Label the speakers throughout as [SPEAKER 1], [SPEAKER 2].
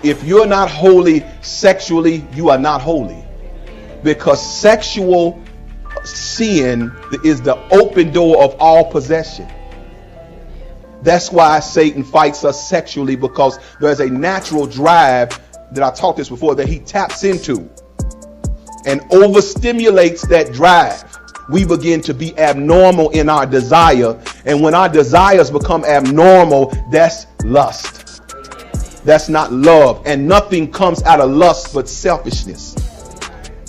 [SPEAKER 1] If you're not holy sexually, you are not holy. Because sexual sin is the open door of all possession. That's why Satan fights us sexually, because there's a natural drive that I taught this before that he taps into and overstimulates that drive. We begin to be abnormal in our desire. And when our desires become abnormal, that's lust. That's not love. And nothing comes out of lust but selfishness.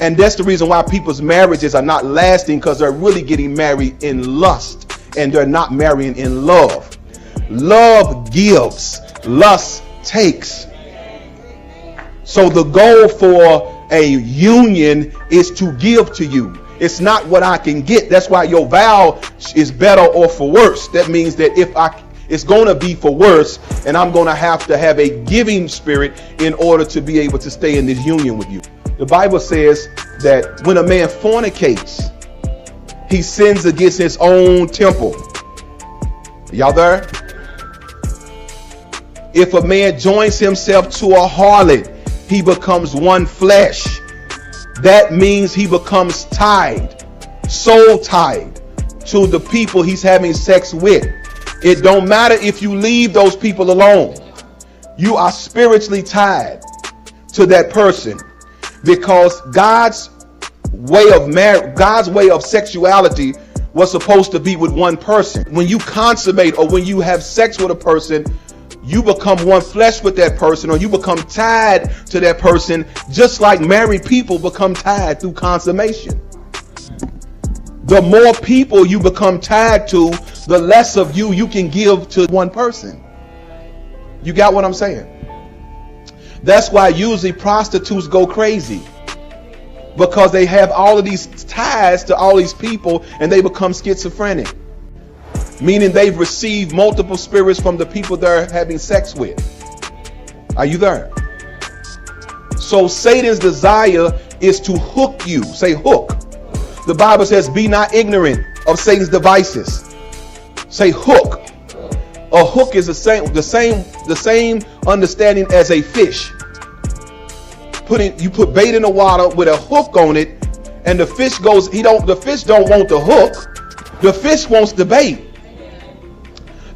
[SPEAKER 1] And that's the reason why people's marriages are not lasting, because they're really getting married in lust and they're not marrying in love. Love gives, lust takes. So the goal for a union is to give to you. It's not what I can get. That's why your vow is better or for worse. That means that it's going to be for worse, and I'm going to have a giving spirit in order to be able to stay in this union with you. The Bible says that when a man fornicates, he sins against his own temple. Y'all there? If a man joins himself to a harlot, he becomes one flesh. That means he becomes tied, soul tied to the people he's having sex with. It don't matter if you leave those people alone. You are spiritually tied to that person, because God's way of sexuality was supposed to be with one person. When you consummate or when you have sex with a person, you become one flesh with that person, or you become tied to that person, just like married people become tied through consummation. The more people you become tied to, the less of you can give to one person. You got what I'm saying? That's why usually prostitutes go crazy, because they have all of these ties to all these people and they become schizophrenic. Meaning they've received multiple spirits from the people they're having sex with. Are you there? So Satan's desire is to hook you. Say hook. The Bible says, be not ignorant of Satan's devices. Say hook. A hook is the same understanding as a fish. You put bait in the water with a hook on it, and the fish goes. The fish don't want the hook. The fish wants the bait.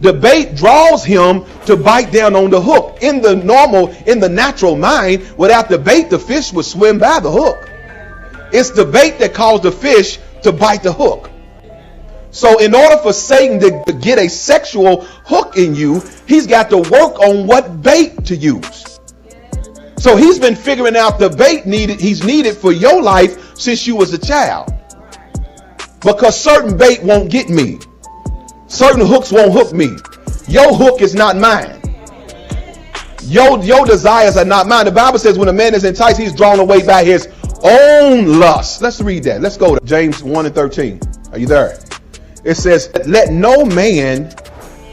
[SPEAKER 1] The bait draws him to bite down on the hook. In the natural mind, without the bait, the fish would swim by the hook. It's the bait that caused the fish to bite the hook. So in order for Satan to get a sexual hook in you, he's got to work on what bait to use. So he's been figuring out the bait he's needed for your life since you was a child. Because certain bait won't get me. Certain hooks won't hook me. Your hook is not mine. Your desires are not mine. The Bible says when a man is enticed, he's drawn away by his own lust. Let's read that. Let's go to James 1:13. Are you there? It says, let no man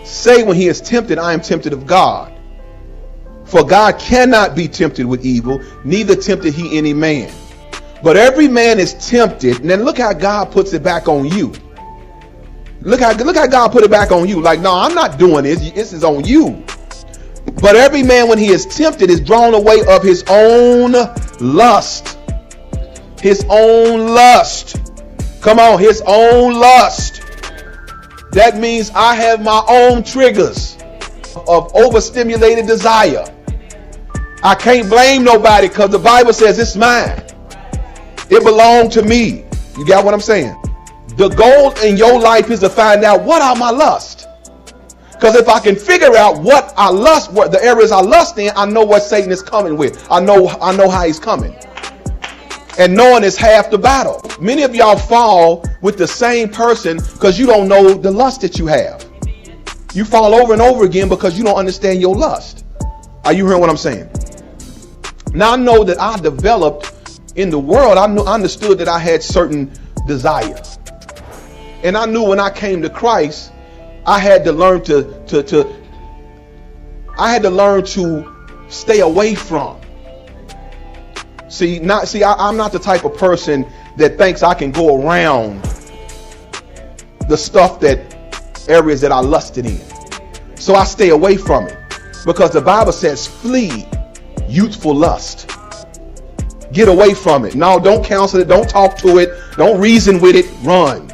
[SPEAKER 1] say when he is tempted, I am tempted of God. For God cannot be tempted with evil, neither tempted he any man. But every man is tempted. And then look how God puts it back on you. Look how God put it back on you. Like, no, I'm not doing this. This is on you. But every man, when he is tempted, is drawn away of his own lust. His own lust. Come on, his own lust. That means I have my own triggers of overstimulated desire. I can't blame nobody, because the Bible says it's mine. It belonged to me. You got what I'm saying? The goal in your life is to find out, what are my lusts? Because if I can figure out what the areas I lust in, I know what Satan is coming with. I know how he's coming. And knowing is half the battle. Many of y'all fall with the same person because you don't know the lust that you have. You fall over and over again because you don't understand your lust. Are you hearing what I'm saying? Now I know that I developed in the world. I understood that I had certain desires. And I knew when I came to Christ, I had to learn to stay away from. I'm not the type of person that thinks I can go around the stuff areas that I lusted in. So I stay away from it, because the Bible says flee youthful lust. Get away from it. No, don't counsel it. Don't talk to it. Don't reason with it. Run.